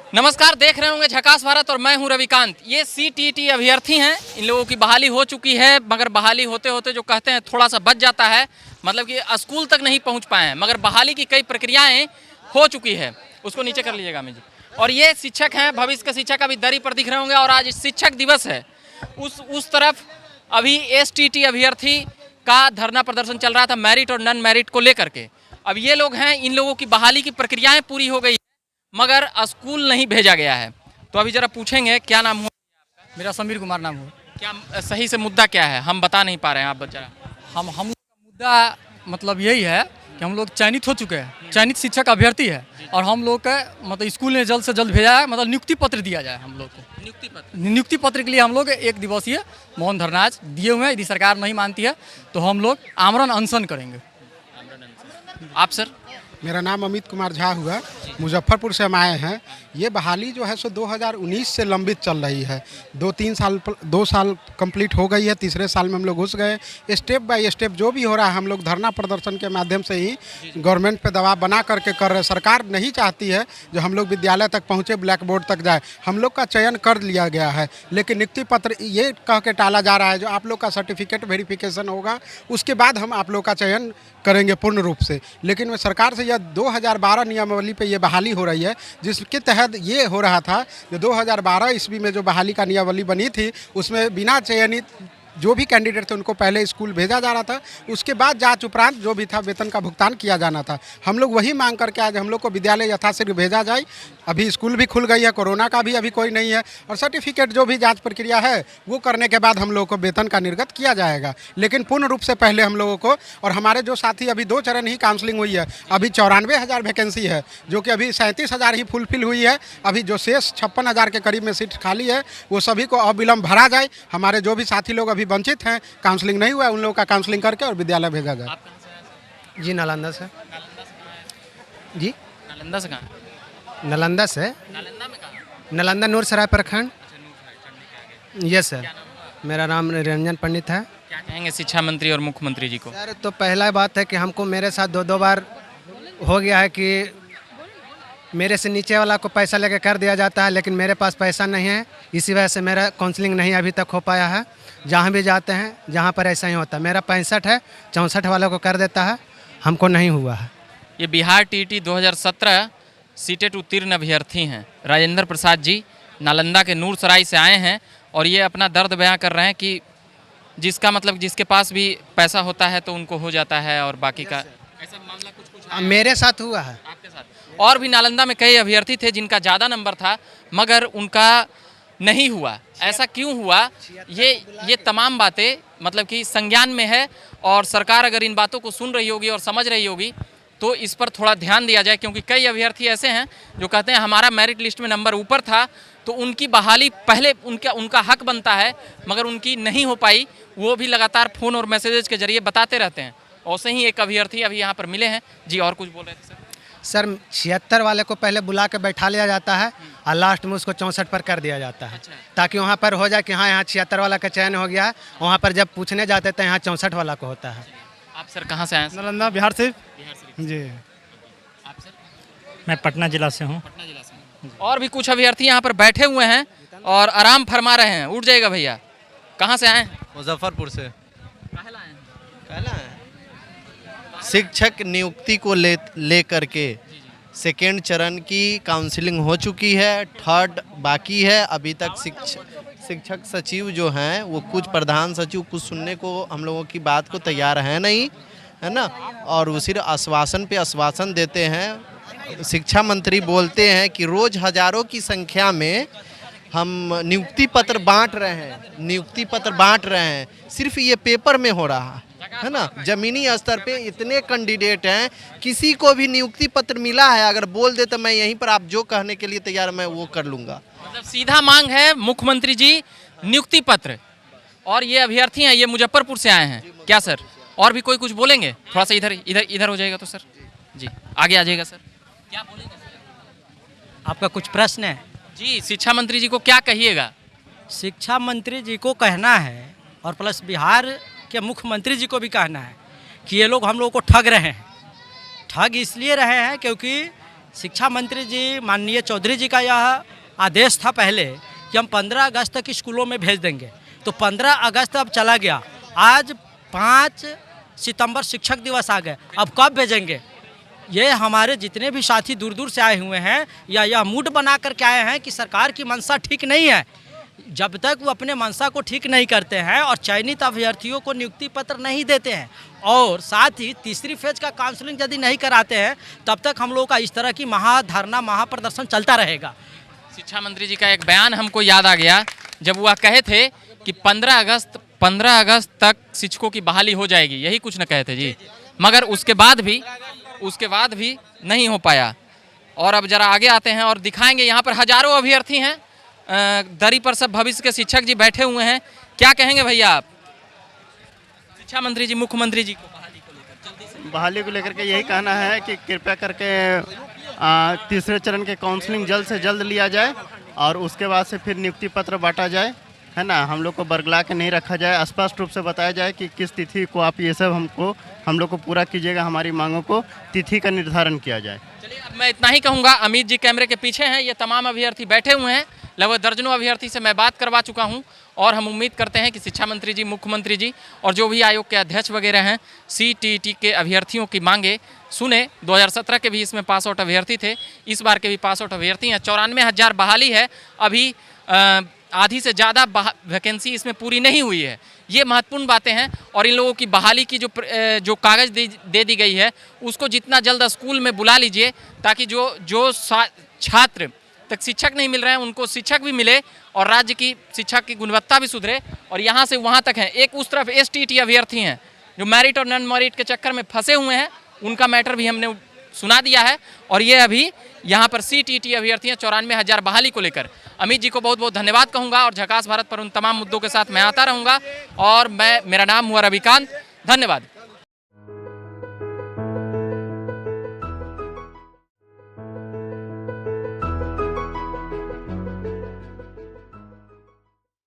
नमस्कार, देख रहे होंगे झकास भारत और मैं हूं रविकांत। ये सीटीटी अभ्यर्थी हैं, इन लोगों की बहाली हो चुकी है, मगर बहाली होते होते जो कहते हैं थोड़ा सा बच जाता है, मतलब कि स्कूल तक नहीं पहुंच पाए हैं, मगर बहाली की कई प्रक्रियाएं हो चुकी है। उसको नीचे कर लीजिएगा मैं जी। और ये शिक्षक हैं, भविष्य के शिक्षक अभी दरी पर दिख रहे होंगे और आज शिक्षक दिवस है। उस तरफ अभी एसटीटी अभ्यर्थी का धरना प्रदर्शन चल रहा था मेरिट और नॉन मेरिट को लेकर के। अब ये लोग हैं, इन लोगों की बहाली की प्रक्रियाएं पूरी हो गई मगर स्कूल नहीं भेजा गया है। तो अभी जरा पूछेंगे, क्या नाम हुआ? मेरा समीर कुमार नाम है। क्या सही से मुद्दा क्या है, हम बता नहीं पा रहे हैं, आप जरा। हम लोग का मुद्दा मतलब यही है कि हम लोग चयनित हो चुके हैं, चयनित शिक्षक अभ्यर्थी है और हम लोग का मतलब स्कूल में जल्द से जल्द भेजा जाए, मतलब नियुक्ति पत्र दिया जाए हम लोग को। नियुक्ति पत्र के लिए हम लोग 1 दिवसीय मौन धरना आज दिए हुए हैं। यदि सरकार नहीं मानती है तो हम लोग आमरण अनशन करेंगे। आप सर? मेरा नाम अमित कुमार झा हुआ, मुजफ्फरपुर से हम आए हैं। ये बहाली जो है सो 2019 से लंबित चल रही है। 2 साल कंप्लीट हो गई है, तीसरे साल में हम लोग घुस गए। स्टेप बाय स्टेप जो भी हो रहा है हम लोग धरना प्रदर्शन के माध्यम से ही गवर्नमेंट पे दबाव बना करके कर रहे हैं। सरकार नहीं चाहती है जो हम लोग विद्यालय तक पहुँचे, ब्लैक बोर्ड तक जाए। हम लोग का चयन कर लिया गया है, लेकिन नियुक्ति पत्र ये कह के टाला जा रहा है जो आप लोग का सर्टिफिकेट वेरिफिकेशन होगा उसके बाद हम आप लोग का चयन करेंगे पूर्ण रूप से। लेकिन सरकार से यह 2012 नियमावली पे ये बहाली हो रही है, जिसके तहत ये हो रहा था जो 2012 ईस्वी में जो बहाली का नियमावली बनी थी उसमें बिना चयनित जो भी कैंडिडेट थे उनको पहले स्कूल भेजा जा रहा था, उसके बाद जांच उपरांत जो भी था वेतन का भुगतान किया जाना था। हम लोग वही मांग करके आज हम लोग को विद्यालय यथाशीघ्र भेजा जाए। अभी स्कूल भी खुल गई है, कोरोना का भी अभी कोई नहीं है और सर्टिफिकेट जो भी जांच प्रक्रिया है वो करने के बाद हम लोगों को वेतन का निर्गत किया जाएगा। लेकिन पूर्ण रूप से पहले हम लोगों को, और हमारे जो साथी अभी 2 चरण ही काउंसलिंग हुई है, अभी 94,000 वैकेंसी है जो कि अभी 37,000 ही फुलफिल हुई है। अभी जो शेष 56,000 के करीब में सीट खाली है वो सभी को अविलंब भरा जाए। हमारे जो भी साथी लोग अभी वंचित हैं, काउंसलिंग नहीं हुआ है, उन लोगों का काउंसलिंग करके और विद्यालय भेजा जाए। आप कहाँ से आए? जी नालंदा से। जी नालंदा से कहाँ? नालंदा से। नालंदा में कहाँ? नालंदा नूर सराय प्रखंड। अच्छा, नूरसराय चढ़ने के आगे। Yes sir. क्या नाम हुआ? मेरा नाम निरंजन पंडित है। क्या कहेंगे शिक्षा मंत्री और मुख्यमंत्री जी को? सर तो पहला बात है कि हमको मेरे साथ 2 बार हो गया है कि मेरे से नीचे वाला को पैसा लेके कर दिया जाता है, लेकिन मेरे पास पैसा नहीं है, इसी वजह से मेरा काउंसलिंग नहीं अभी तक हो पाया है। जहाँ भी जाते हैं जहाँ पर ऐसा ही होता है। मेरा 65 है, 64 वालों को कर देता है, हमको नहीं हुआ है। ये बिहार टीटी 2017 सीटेट उत्तीर्ण अभ्यर्थी हैं राजेंद्र प्रसाद जी, नालंदा के नूरसराय से आए हैं और ये अपना दर्द बयां कर रहे हैं कि जिसका मतलब जिसके पास भी पैसा होता है तो उनको हो जाता है और बाकी का ऐसा मामला कुछ मेरे साथ हुआ है। आपके साथ। और भी नालंदा में कई अभ्यर्थी थे जिनका ज़्यादा नंबर था मगर उनका नहीं हुआ। ऐसा क्यों हुआ? ये तमाम बातें मतलब कि संज्ञान में है और सरकार अगर इन बातों को सुन रही होगी और समझ रही होगी तो इस पर थोड़ा ध्यान दिया जाए, क्योंकि कई अभ्यर्थी ऐसे हैं जो कहते हैं हमारा मेरिट लिस्ट में नंबर ऊपर था तो उनकी बहाली पहले उनका हक बनता है मगर उनकी नहीं हो पाई। वो भी लगातार फ़ोन और मैसेजेस के जरिए बताते रहते हैं। वैसे ही एक अभ्यर्थी अभी यहाँ पर मिले हैं जी, और कुछ बोल रहे थे सर? 76 वाले को पहले बुला के बैठा लिया जाता है और लास्ट में उसको 64 पर कर दिया जाता है। अच्छा। ताकि वहाँ पर हो जाए कि हाँ यहाँ 76 वाला का चयन हो गया है। वहाँ पर जब पूछने जाते तो यहाँ 64 वाला को होता है। आप सर कहाँ से आए? नालंदा बिहार से। बिहार से। जी आप सर? मैं पटना जिला से हूँ। पटना जिला से। और भी कुछ अभ्यर्थी यहाँ पर बैठे हुए हैं और आराम फरमा रहे हैं। उठ जाएगा भैया। कहाँ से आए हैं? मुजफ्फरपुर से। काहे लाए हैं? पहला है शिक्षक नियुक्ति को ले करके सेकेंड चरण की काउंसलिंग हो चुकी है, थर्ड बाकी है। अभी तक शिक्षक सचिव जो हैं वो कुछ प्रधान सचिव कुछ सुनने को हम लोगों की बात को तैयार है नहीं, है ना। और वो सिर्फ आश्वासन पे आश्वासन देते हैं। शिक्षा मंत्री बोलते हैं कि रोज़ हजारों की संख्या में हम नियुक्ति पत्र बांट रहे हैं, सिर्फ ये पेपर में हो रहा है ना। जमीनी स्तर पे इतने कैंडिडेट हैं, किसी को भी नियुक्ति पत्र मिला है अगर बोल दे तो मैं यहीं पर आप जो कहने के लिए तैयार मैं वो कर लूँगा। मतलब सीधा मांग है मुख्यमंत्री जी नियुक्ति पत्र। और ये अभ्यर्थी हैं, ये मुजफ्फरपुर से आए हैं क्या सर? और भी कोई कुछ बोलेंगे? थोड़ा सा इधर हो जाएगा तो सर जी आगे आ जाएगा सर। क्या बोलेंगे सर? आपका कुछ प्रश्न है? जी शिक्षा मंत्री जी को क्या कहिएगा? शिक्षा मंत्री जी को कहना है और प्लस बिहार के मुख्यमंत्री जी को भी कहना है कि ये लोग हम लोग को ठग रहे हैं। ठग इसलिए रहे हैं क्योंकि शिक्षा मंत्री जी माननीय चौधरी जी का यह आदेश था पहले कि हम 15 अगस्त तक स्कूलों में भेज देंगे, तो 15 अगस्त अब चला गया, आज 5 सितंबर शिक्षक दिवस आ गए, अब कब भेजेंगे? ये हमारे जितने भी साथी दूर दूर से आए हुए हैं या यह मूड बना कर के आए हैं कि सरकार की मंशा ठीक नहीं है। जब तक वो अपने मंशा को ठीक नहीं करते हैं और चयनित अभ्यर्थियों को नियुक्ति पत्र नहीं देते हैं और साथ ही तीसरी फेज का काउंसलिंग यदि नहीं कराते हैं, तब तक हम लोगों का इस तरह की महाधरना महाप्रदर्शन चलता रहेगा। शिक्षा मंत्री जी का एक बयान हमको याद आ गया, जब वह कहे थे कि 15 अगस्त तक शिक्षकों की बहाली हो जाएगी, यही कुछ न कहे थे जी, मगर उसके बाद भी नहीं हो पाया। और अब जरा आगे आते हैं और दिखाएंगे, यहाँ पर हजारों अभ्यर्थी हैं, दरी पर सब भविष्य के शिक्षक जी बैठे हुए हैं। क्या कहेंगे भैया आप शिक्षा मंत्री जी, मुख्यमंत्री जी को बहाली को लेकर के यही कहना है कि कृपया करके तीसरे चरण के काउंसलिंग जल्द से जल्द लिया जाए और उसके बाद से फिर नियुक्ति पत्र बांटा जाए, है ना। हम लोग को बरगला के नहीं रखा जाए, स्पष्ट रूप से बताया जाए कि किस तिथि को आप ये सब हम लोग को पूरा कीजिएगा, हमारी मांगों को तिथि का निर्धारण किया जाए। चलिए, अब मैं इतना ही कहूँगा। अमित जी कैमरे के पीछे हैं, ये तमाम अभ्यर्थी बैठे हुए हैं, लगभग दर्जनों अभ्यर्थी से मैं बात करवा चुका हूं और हम उम्मीद करते हैं कि शिक्षा मंत्री जी, मुख्यमंत्री जी और जो भी आयोग के अध्यक्ष वगैरह हैं सीटीईटी के अभ्यर्थियों की मांगे सुने। 2017 के भी इसमें पास आउट अभ्यर्थी थे, इस बार के भी पास आउट अभ्यर्थी हैं। 94,000 बहाली है, अभी आधी से ज़्यादा वैकेंसी इसमें पूरी नहीं हुई है। ये महत्वपूर्ण बातें हैं और इन लोगों की बहाली की जो कागज़ दे दी गई है उसको जितना जल्द स्कूल में बुला लीजिए, ताकि जो छात्र तक शिक्षक नहीं मिल रहे हैं उनको शिक्षक भी मिले और राज्य की शिक्षा की गुणवत्ता भी सुधरे। और यहाँ से वहाँ तक है, एक उस तरफ एसटीईटी अभ्यर्थी हैं जो मेरिट और नॉन मेरिट के चक्कर में फंसे हुए हैं, उनका मैटर भी हमने सुना दिया है। और ये अभी यहाँ पर सीटीईटी अभ्यर्थी हैं 94,000 बहाली को लेकर। अमित जी को बहुत बहुत धन्यवाद कहूँगा और झकास भारत पर उन तमाम मुद्दों के साथ मैं आता रहूँगा। और मेरा नाम हुआ रविकांत, धन्यवाद।